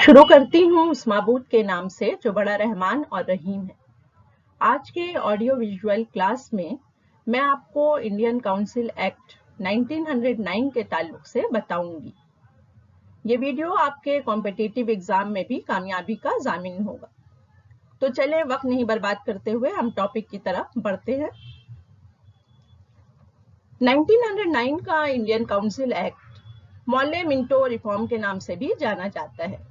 شروع کرتی ہوں اس معبود کے نام سے جو بڑا رحمان اور رحیم ہے۔ آج کے آڈیو ویژول کلاس میں آپ کو انڈین کاؤنسل ایکٹ 1909 کے تعلق سے بتاؤں گی۔ یہ ویڈیو آپ کے کمپٹیٹیو ایگزام میں بھی کامیابی کا ضامن ہوگا۔ تو چلیں وقت نہیں برباد کرتے ہوئے ہم ٹاپک کی طرف بڑھتے ہیں۔ 1909 کا Indian council act Morley Minto reform کے نام سے بھی جانا جاتا ہے۔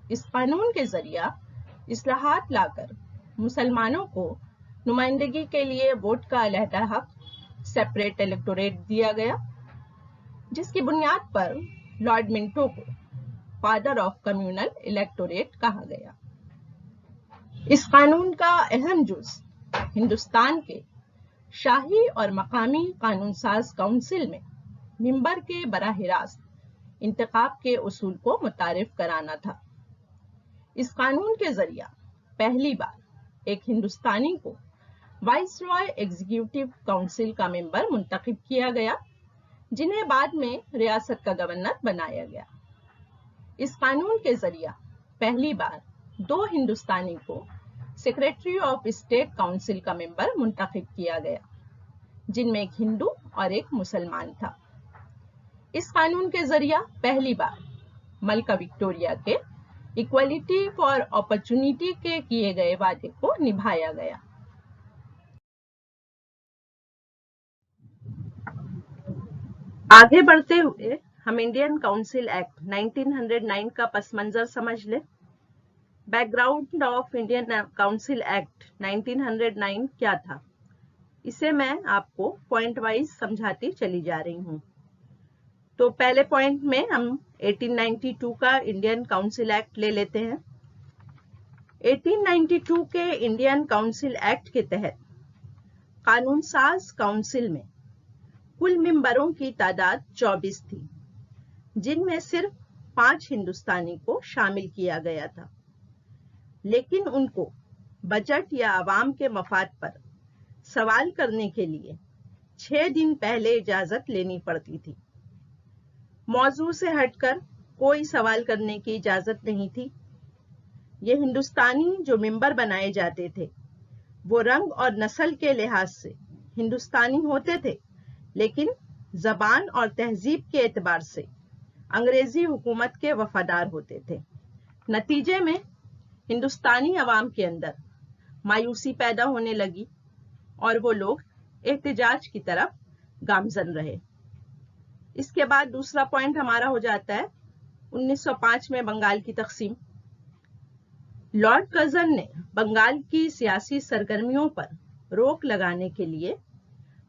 اس قانون کے ذریعہ اصلاحات لا کر مسلمانوں کو نمائندگی کے لیے ووٹ کا علیحدہ حق سیپریٹ الیکٹوریٹ دیا گیا، جس کی بنیاد پر لارڈ منٹو کو فادر آف کمیونل الیکٹوریٹ کہا گیا۔ اس قانون کا اہم جز ہندوستان کے شاہی اور مقامی قانون ساز کونسل میں ممبر کے براہ راست انتخاب کے اصول کو متعارف کرانا تھا۔ اس قانون کے ذریعہ پہلی بار ایک ہندوستانی کو وائس رائے ایگزیکٹو کونسل کا ممبر منتخب کیا گیا، جنہیں بعد میں ریاست کا گورنر بنایا گیا۔ اس قانون کے ذریعہ پہلی بار 2 ہندوستانی کو سیکریٹری آف اسٹیٹ کونسل کا ممبر منتخب کیا گیا، جن میں ایک ہندو اور ایک مسلمان تھا۔ اس قانون کے ذریعہ پہلی بار ملکہ وکٹوریہ کے ایکوالٹی فار اپرچونٹی کے کیے گئے وعدے کو نبھایا گیا۔ آگے بڑھتے ہوئے ہم انڈین کاؤنسل ایکٹ 1909 کا پس منظر سمجھ لیں۔ Back ground of Indian council act 1909 کیا تھا، اسے میں آپ کو پوائنٹ وائز سمجھاتی چلی جا رہی ہوں۔ تو پہلے پوائنٹ میں ہم 1892 کا انڈین کاؤنسل ایکٹ لے لیتے ہیں۔ 1892 کے انڈین کاؤنسل ایکٹ کے تحت قانون ساز کونسل میں کل ممبروں کی تعداد 24 تھی، جن میں صرف 5 ہندوستانی کو شامل کیا گیا تھا، لیکن ان کو بجٹ یا عوام کے مفاد پر سوال کرنے کے لیے 6 دن پہلے اجازت لینی پڑتی تھی۔ موضوع سے ہٹ کر کوئی سوال کرنے کی اجازت نہیں تھی۔ یہ ہندوستانی جو ممبر بنائے جاتے تھے وہ رنگ اور نسل کے لحاظ سے ہندوستانی ہوتے تھے، لیکن زبان اور تہذیب کے اعتبار سے انگریزی حکومت کے وفادار ہوتے تھے۔ نتیجے میں ہندوستانی عوام کے اندر مایوسی پیدا ہونے لگی اور وہ لوگ احتجاج کی طرف گامزن رہے۔ اس کے بعد دوسرا پوائنٹ ہمارا ہو جاتا ہے 1905 میں بنگال کی تقسیم۔ لارڈ کرزن نے بنگال کی سیاسی سرگرمیوں پر روک لگانے کے لیے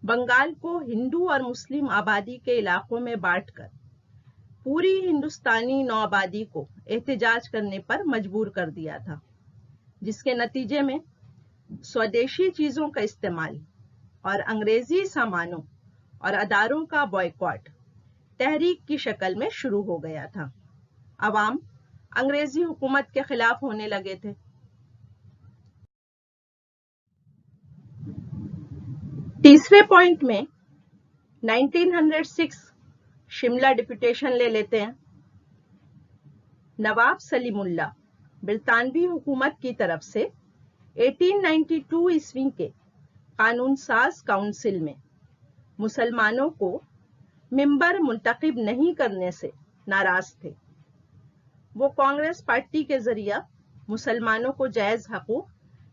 بنگال کو ہندو اور مسلم آبادی کے علاقوں میں بانٹ کر پوری ہندوستانی نو آبادی کو احتجاج کرنے پر مجبور کر دیا تھا، جس کے نتیجے میں سودیشی چیزوں کا استعمال اور انگریزی سامانوں اور اداروں کا بائیکاٹ تحریک کی شکل میں شروع ہو گیا تھا۔ عوام انگریزی حکومت کے خلاف ہونے لگے تھے۔ تیسرے پوائنٹ میں 1906 شملہ ڈپوٹیشن لے لیتے ہیں۔ نواب سلیم اللہ برطانوی حکومت کی طرف سے 1892 عیسوی کے قانون ساز کونسل میں مسلمانوں کو ممبر منتخب نہیں کرنے سے ناراض تھے۔ وہ کانگریس پارٹی کے ذریعہ مسلمانوں کو جائز حقوق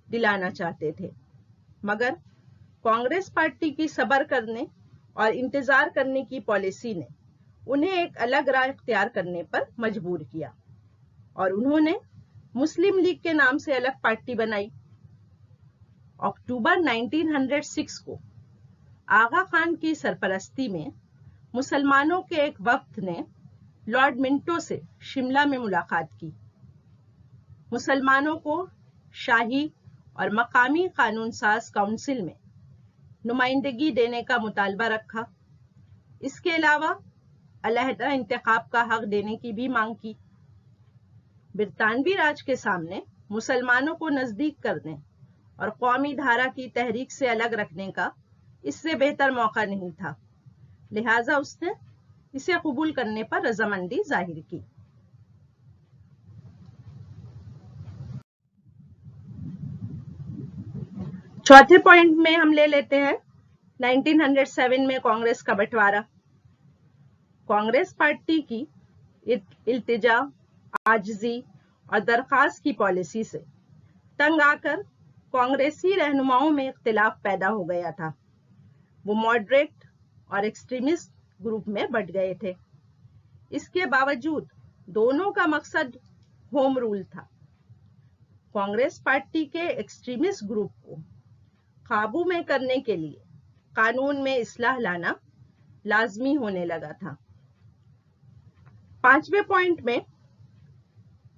دلانا چاہتے تھے، مگر کانگریس پارٹی کی صبر کرنے اور انتظار کرنے کی پالیسی نے انہیں ایک الگ راہ اختیار کرنے پر مجبور کیا، اور انہوں نے مسلم لیگ کے نام سے الگ پارٹی بنائی۔ اکتوبر 1906 کو آغا خان کی سرپرستی میں مسلمانوں کے ایک وفد نے لارڈ منٹو سے شملہ میں ملاقات کی۔ مسلمانوں کو شاہی اور مقامی قانون ساز کونسل میں نمائندگی دینے کا مطالبہ رکھا۔ اس کے علاوہ علیحدہ انتخاب کا حق دینے کی بھی مانگ کی۔ برطانوی راج کے سامنے مسلمانوں کو نزدیک کرنے اور قومی دھارا کی تحریک سے الگ رکھنے کا اس سے بہتر موقع نہیں تھا، لہٰذا اس نے اسے قبول کرنے پر رضامندی ظاہر کی۔ चौथे पॉइंट में हम ले लेते हैं 1907 में कांग्रेस का बंटवारा। कांग्रेस पार्टी की इल्तिजा, आजिजी और दरखास्त की पॉलिसी से तंग आकर कांग्रेसी रहनुमाओं में इख्तिलाफ पैदा हो गया था। वो मॉडरेट और एक्सट्रीमिस्ट ग्रुप में बंट गए थे। इसके बावजूद दोनों का मकसद होम रूल था। कांग्रेस पार्टी के एक्सट्रीमिस्ट ग्रुप को काबू में करने के लिए कानून में इस्लाह लाना लाजमी होने लगा था। पांचवें पॉइंट में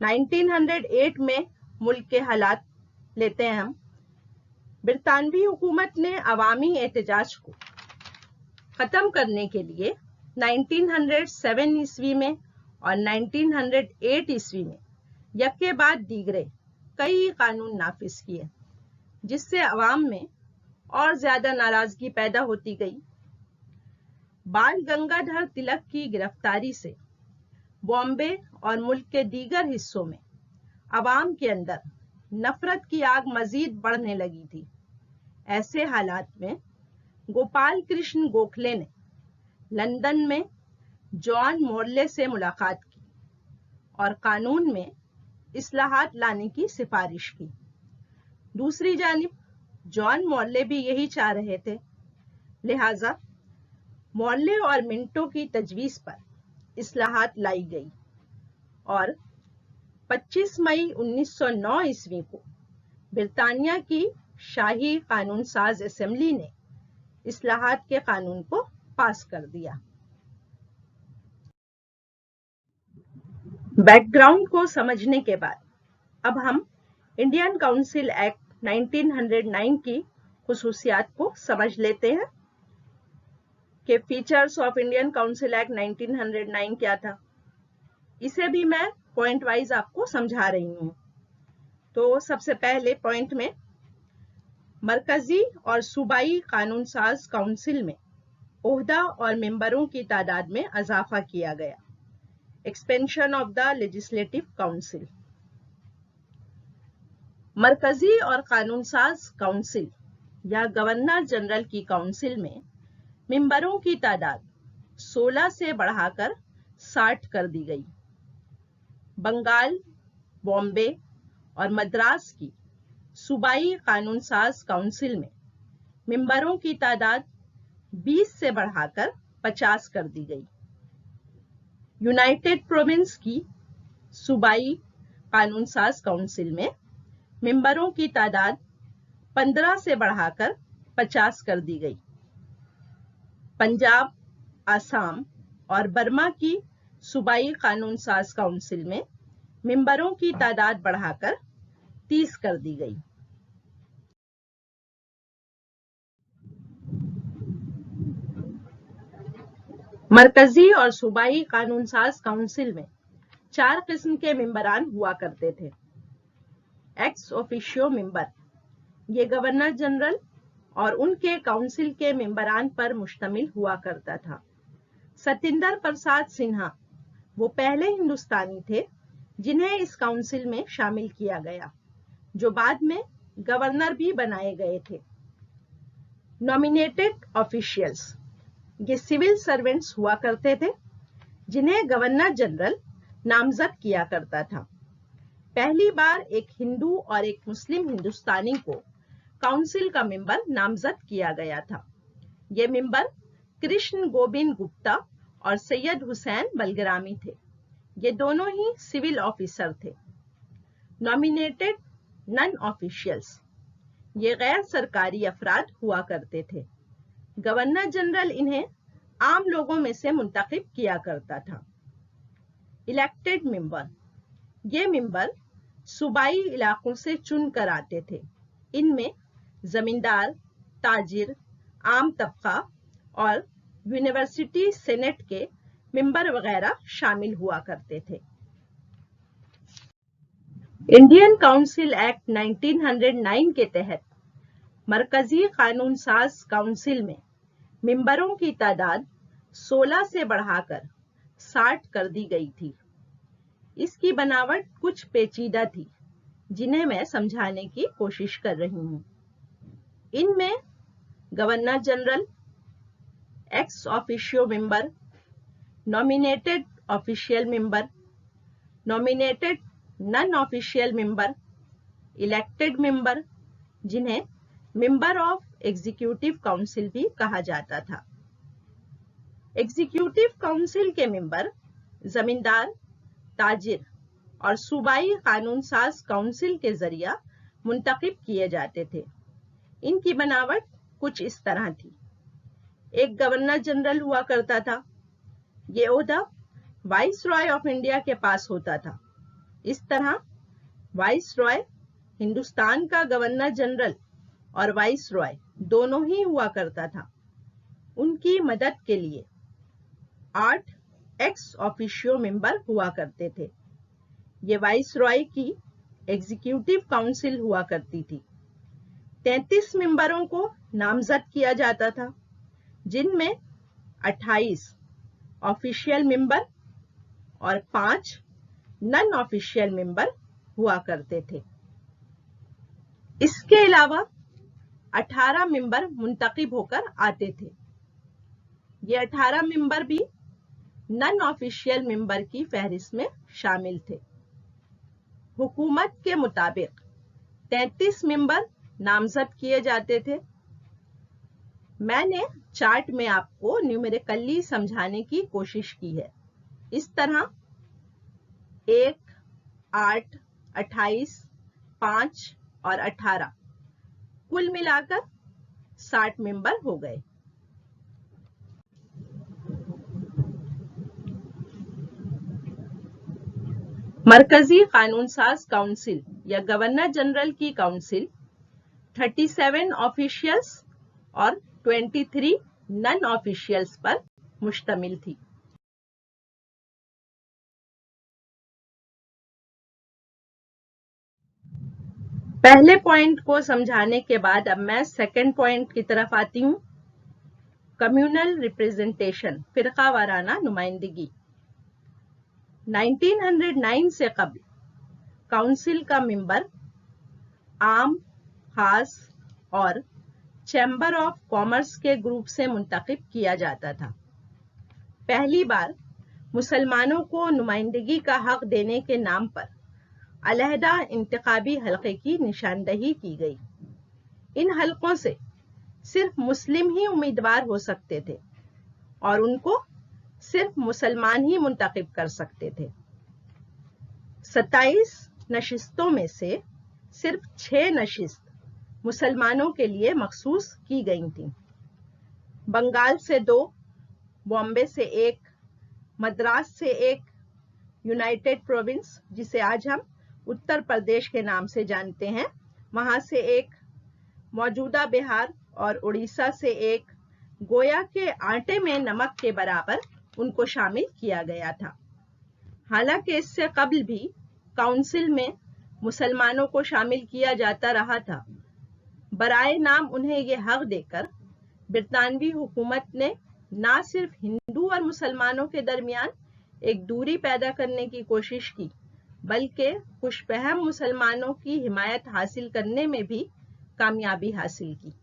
1908 में मुल्क के हालात लेते हैं हम। ब्रितानवी हुकूमत ने अवामी एहतजाज को खत्म करने के लिए 1907 ईस्वी में और 1908 ईस्वी में यके बाद दीगरे कई कानून नाफिज किए, जिससे अवाम में और ज्यादा नाराजगी पैदा होती गई। बाल गंगाधर तिलक की गिरफ्तारी से बॉम्बे और मुल्क के दीगर हिस्सों में अवाम के अंदर नफरत की आग मजीद बढ़ने लगी थी। ऐसे हालात में गोपाल कृष्ण गोखले ने लंदन में जॉन मॉर्ले से मुलाकात की और कानून में इस्लाहात लाने की सिफारिश की। दूसरी जानिब जॉन मॉर्ले भी यही चाह रहे थे, लिहाजा मॉर्ले और मिंटो की तजवीज पर इस्लाहात लाई गई और 25 मई 1909 ईस्वी को ब्रितानिया की शाही कानून साज असेंबली ने इस्लाहात के कानून को पास कर दिया। बैकग्राउंड को समझने के बाद अब हम इंडियन काउंसिल एक्ट 1909 की खुसूसियात को समझ लेते हैं कि features of Indian council act 1909 क्या था। इसे भी मैं पॉइंट वाइज आपको समझा रही हूं। तो सबसे पहले पॉइंट में मरकजी और सूबाई कानून साज काउंसिल में ओहदा और मेंबरों की तादाद में इजाफा किया गया। Expansion of the legislative council. मरकजी और कानून साज काउंसिल या गवर्नर जनरल की काउंसिल में मेंबरों की तादाद 16 से बढ़ाकर 60 कर दी गई। बंगाल, बॉम्बे और मद्रास की सूबाई कानून साज काउंसिल में मेंबरों की तादाद 20 से बढ़ाकर 50 कर दी गई। यूनाइटेड प्रोविंस की सूबाई कानून साज काउंसिल में मेंबरों की तादाद 15 से बढ़ाकर 50 कर दी गई। पंजाब, आसाम और बर्मा की सूबाई कानून साज काउंसिल में मेंबरों की तादाद बढ़ाकर 30 कर दी गई। मरकजी और सूबाई कानून साज काउंसिल में 4 किस्म के मेंबरान हुआ करते थे। एक्स ऑफिशियो मेंबर, ये गवर्नर जनरल और उनके काउंसिल के मेंबरान पर मुश्तमिल हुआ करता था। सतिंदर प्रसाद सिन्हा वो पहले हिंदुस्तानी थे जिन्हें इस काउंसिल में शामिल किया गया, जो बाद में गवर्नर भी बनाए गए थे। नॉमिनेटेड ऑफिशियल्स, ये सिविल सर्वेंट्स हुआ करते थे जिन्हें गवर्नर जनरल नामजद किया करता था। पहली बार एक हिंदू और एक मुस्लिम हिंदुस्तानी को काउंसिल का मेंबर नामजद किया गया था। ये मेंबर कृष्ण गोविंद गुप्ता और सैयद हुसैन बलगरामी थे। ये दोनों ही सिविल ऑफिसर थे। नॉमिनेटेड नॉन ऑफिशियल्स, ये गैर सरकारी अफराद हुआ करते थे। गवर्नर जनरल इन्हें आम लोगों में से मुंतखब किया करता था। इलेक्टेड मेंबर, ये मेंबर सूबाई इलाकों से चुन कर आते थे। इनमें जमींदार, ताजिर, आम तबका और यूनिवर्सिटी सेनेट के मेंबर वगैरह शामिल हुआ करते थे। इंडियन काउंसिल एक्ट 1909 के तहत मरकजी कानून साज काउंसिल में मेंबरों की तादाद 16 से बढ़ाकर 60 कर दी गई थी। इसकी बनावट कुछ पेचीदा थी, जिन्हें मैं समझाने की कोशिश कर रही हूं। इनमें governor general, ex officio member, nominated official member, nominated non official member, elected member, जिन्हें मेंबर ऑफ एग्जीक्यूटिव काउंसिल भी कहा जाता था। एग्जीक्यूटिव काउंसिल के मेंबर जमींदार, ताजिर और सूबाई कानून साज काउंसिल के जरिया मुंतखब किए जाते थे। इनकी बनावट कुछ इस तरह थी। एक गवर्नर जनरल हुआ करता था। ये ओहदा वाइस रॉय ऑफ इंडिया के पास होता था। इस तरह वाइस रॉय हिंदुस्तान का गवर्नर जनरल और वाइस रॉय दोनों ही हुआ करता था। उनकी मदद के लिए 8 एक्स ऑफिशियो मेंबर हुआ करते थे। ये वाइस रॉय की एग्जीक्यूटिव काउंसिल हुआ करती थी। 33 मेंबरों को नामजद किया जाता था, जिनमें 28 ऑफिशियल मेंबर और 5 नॉन ऑफिशियल मेंबर हुआ करते थे। इसके अलावा 18 मेंबर मुंतखब होकर आते थे। ये 18 मेंबर भी नॉन ऑफिशियल मेंबर की फहरिस्त में शामिल थे। हुकूमत के मुताबिक 33 मेंबर नामजद किए जाते थे। मैंने चार्ट में आपको न्यूमेरिकली समझाने की कोशिश की है। इस तरह 1, 8, 28, 5 और 18 कुल मिलाकर 60 मेंबर हो गए। मरकजी कानून साज काउंसिल या गवर्नर जनरल की काउंसिल 37 ऑफिशियल्स और 23 नॉन ऑफिशियल्स पर मुश्तमिल थी। पहले पॉइंट को समझाने के बाद अब मैं सेकंड पॉइंट की तरफ आती हूं। कम्युनल रिप्रेजेंटेशन, फिरका वाराना नुमाइंदगी। 1909 से कबल काउंसिल का मेंबर आम, खास और चैम्बर ऑफ कॉमर्स के ग्रुप से मुंतखब किया जाता था। पहली बार मुसलमानों को नुमाइंदगी का हक देने के नाम पर अलहदा इंतखाबी हलके की निशानदही की गई। इन हलकों से सिर्फ मुस्लिम ही उम्मीदवार हो सकते थे और उनको सिर्फ मुसलमान ही मुंतखब कर सकते थे। 27 नशिस्तों में से सिर्फ 6 नशिस्त मुसलमानों के लिए मखसूस की गई थी। बंगाल से 2, बॉम्बे से 1, मद्रास से 1, यूनाइटेड प्रोविंस जिसे आज हम उत्तर प्रदेश के नाम से जानते हैं, वहां से 1, मौजूदा बिहार और उड़ीसा से 1, गोया के आटे में नमक के बराबर उनको शामिल किया गया था। हालांकि इससे कबल भी काउंसिल में मुसलमानों को शामिल किया जाता रहा था। बराए नाम उन्हें यह हक देकर ब्रितानवी हुकूमत ने न सिर्फ हिंदू और मुसलमानों के दरमियान एक दूरी पैदा करने की कोशिश की, बल्कि खुशफहम मुसलमानों की हिमायत हासिल करने में भी कामयाबी हासिल की।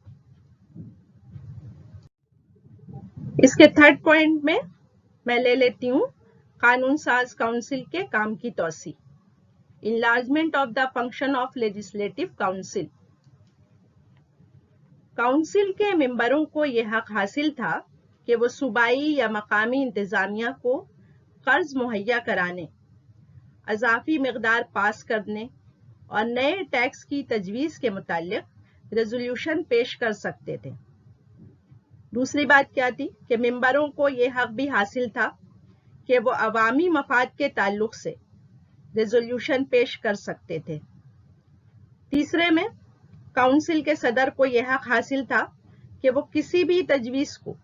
इसके थर्ड पॉइंट में मैं ले लेती हूं कानून साज काउंसिल के काम की तौसी, enlargement of the function of legislative council. Council के मेंबरों को यह हक हासिल था कि वो सूबाई या मकामी इंतजामिया को कर्ज मुहैया कराने, अजाफी मिकदार पास करने और नए टैक्स की तजवीज के मुतालिक रेजोल्यूशन पेश कर सकते थे। दूसरी बात क्या थी कि मेंबरों को यह हक भी हासिल था कि वो अवामी मफाद के ताल्लुक से रेजोल्यूशन पेश कर सकते थे। तीसरे में काउंसिल के सदर को यह हक हासिल था कि वो किसी भी तजवीज को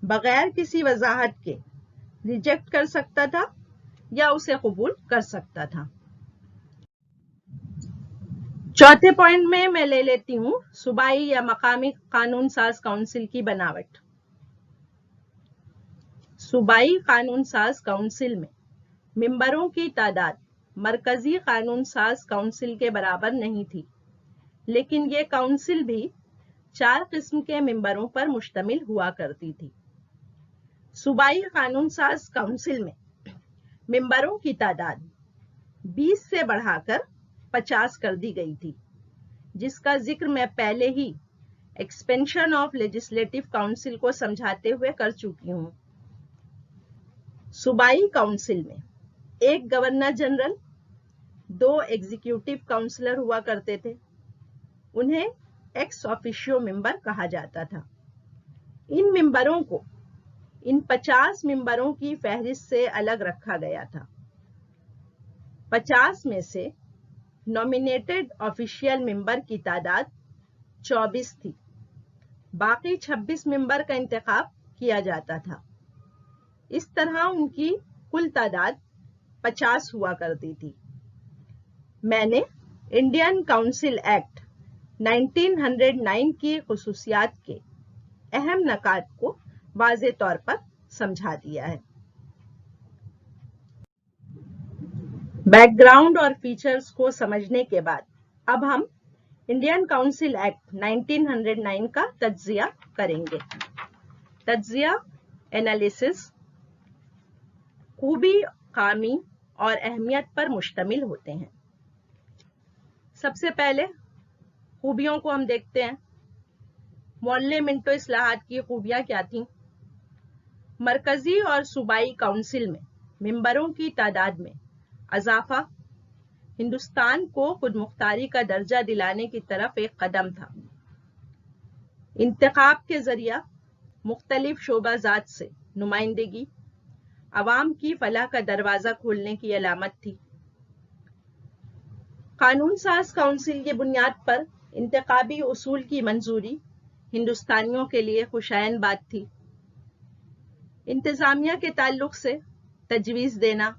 बगैर किसी वजाहत के रिजेक्ट कर सकता था या उसे कबूल कर सकता था। चौथे पॉइंट में मैं ले लेती हूं सूबाई या मकामी कानून साज काउंसिल की बनावट। सूबाई कानून साज काउंसिल में मेंबरों की तादाद मरकजी कानून साज काउंसिल के बराबर नहीं थी, लेकिन ये काउंसिल भी 4 قسم کے ممبروں پر مشتمل ہوا کرتی تھی۔ صوبائی قانون ساز کونسل میں ممبروں کی تعداد 20 سے بڑھا کر 50 کر دی گئی تھی، جس کا ذکر میں پہلے ہی ایکسپینشن آف لیجسلیٹو کونسل کو سمجھاتے ہوئے کر چکی ہوں۔ صوبائی کونسل میں ایک گورنر جنرل، 2 ایگزیکٹو کونسلر ہوا کرتے تھے، انہیں ایکس آفیشیو ممبر کہا جاتا تھا۔ ان ممبروں کو ان 50 ممبروں کی فہرست سے الگ رکھا گیا تھا۔ 50 میں سے نومینیٹڈ آفیشیل ممبر کی تعداد 24 تھی، باقی 26 ممبر کا انتخاب کیا جاتا تھا۔ اس طرح ان کی کل تعداد 50 ہوا کرتی تھی۔ میں نے انڈین کونسل ایکٹ 1909 کی خصوصیات کے اہم نکات کو واضح طور پر سمجھا دیا ہے۔ بیک گراؤنڈ اور فیچرز کو سمجھنے کے بعد اب ہم انڈین کونسل ایکٹ 1909 کا تجزیہ کریں گے۔ تجزیہ انالیسس خوبی، خامی اور اہمیت پر مشتمل ہوتے ہیں۔ سب سے پہلے خوبیوں کو ہم دیکھتے ہیں۔ مولے منٹو اصلاحات کی خوبیاں کیا تھیں؟ مرکزی اور صوبائی کونسل میں ممبروں کی تعداد میں اضافہ ہندوستان کو خود مختاری کا درجہ دلانے کی طرف ایک قدم تھا۔ انتخاب کے ذریعہ مختلف شعبہ جات سے نمائندگی عوام کی فلاح کا دروازہ کھولنے کی علامت تھی۔ قانون ساز کونسل کی بنیاد پر انتخابی اصول کی منظوری ہندوستانیوں کے لیے خوشائن بات تھی۔ انتظامیہ کے تعلق سے تجویز دینا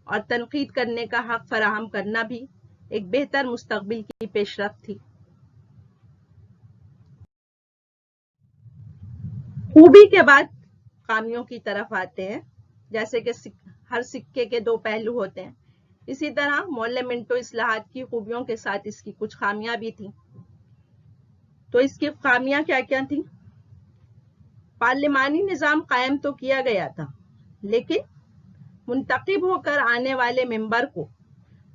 اور تنقید کرنے کا حق فراہم کرنا بھی ایک بہتر مستقبل کی پیش رفت تھی۔ خوبی کے بعد خامیوں کی طرف آتے ہیں۔ جیسے کہ ہر سکے کے 2 پہلو ہوتے ہیں، اسی طرح مولے منٹو اصلاحات کی خوبیوں کے ساتھ اس کی کچھ خامیاں بھی تھیں۔ تو اس کی خامیاں کیا کیا تھیں؟ پارلیمانی نظام قائم تو کیا گیا تھا، لیکن منتخب ہو کر آنے والے ممبر کو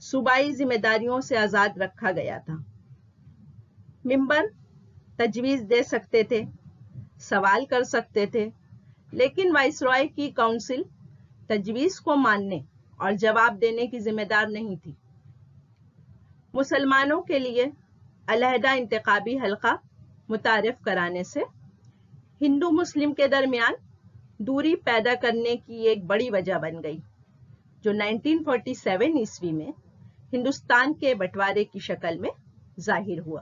صوبائی ذمہ داریوں سے آزاد رکھا گیا تھا۔ ممبر تجویز دے سکتے تھے، سوال کر سکتے تھے، لیکن وائسرائے کی کونسل تجویز کو ماننے اور جواب دینے کی ذمہ دار نہیں تھی۔ مسلمانوں کے لیے علیحدہ انتخابی حلقہ متعارف کرانے سے ہندو مسلم کے درمیان دوری پیدا کرنے کی ایک بڑی وجہ بن گئی، جو 1947 عیسوی میں ہندوستان کے بٹوارے کی شکل میں ظاہر ہوا۔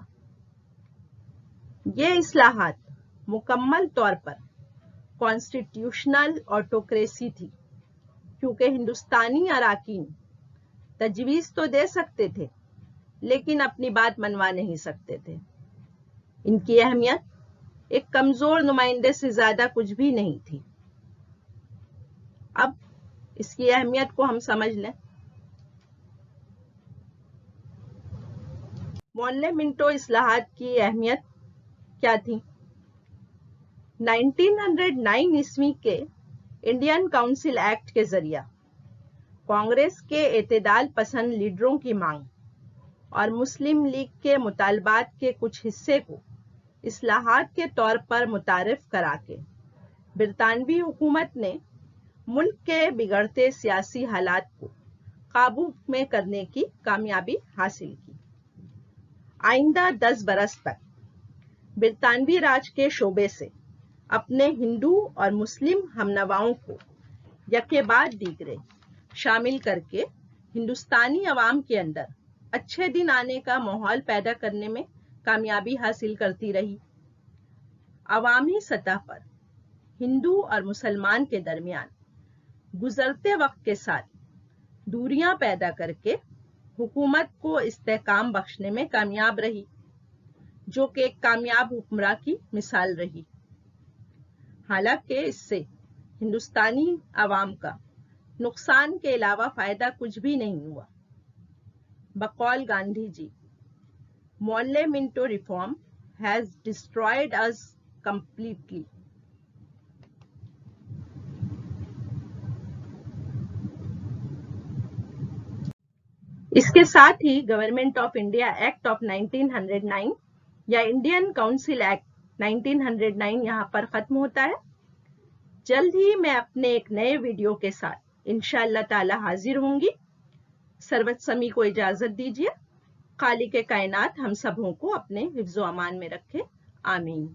یہ اصلاحات مکمل طور پر کانسٹیٹیوشنل آٹوکریسی تھی، کیونکہ ہندوستانی اراکین تجویز تو دے سکتے تھے لیکن اپنی بات منوا نہیں سکتے تھے۔ ان کی اہمیت ایک کمزور نمائندے سے زیادہ کچھ بھی نہیں تھی۔ اب اس کی اہمیت کو ہم سمجھ لیں۔ مولے منٹو اصلاحات کی اہمیت کیا تھی؟ 1909 عیسوی کے انڈین کونسل ایکٹ کے ذریعہ کانگریس کے اعتدال پسند لیڈروں کی مانگ اور مسلم لیگ کے مطالبات کے کچھ حصے کو اصلاحات کے طور پر متعارف کرا کے برطانوی حکومت نے ملک کے بگڑتے سیاسی حالات کو قابو میں کرنے کی کامیابی حاصل کی۔ آئندہ 10 برس تک برطانوی راج کے شعبے سے اپنے ہندو اور مسلم ہمنواؤں کو یکے بعد دیگرے شامل کر کے ہندوستانی عوام کے اندر اچھے دن آنے کا ماحول پیدا کرنے میں کامیابی حاصل کرتی رہی۔ عوامی سطح پر ہندو اور مسلمان کے درمیان گزرتے وقت کے ساتھ دوریاں پیدا کر کے حکومت کو استحکام بخشنے میں کامیاب رہی، جو کہ ایک کامیاب حکمراں کی مثال رہی۔ حالانکہ اس سے ہندوستانی عوام کا نقصان کے علاوہ فائدہ کچھ بھی نہیں ہوا۔ بقول Gandhi ji, Morley Minto reform has destroyed us completely. इसके साथ ही government of India act of 1909 या इंडियन काउंसिल एक्ट 1909 यहाँ पर खत्म होता है। जल्द ही मैं अपने एक नए वीडियो के साथ इंशाअल्लाह ताला हाजिर होंगी। सरवत समी को इजाजत दीजिए। खालिक कायनात हम सबों को अपने हिफ्ज़ो अमान में रखे। आमीन।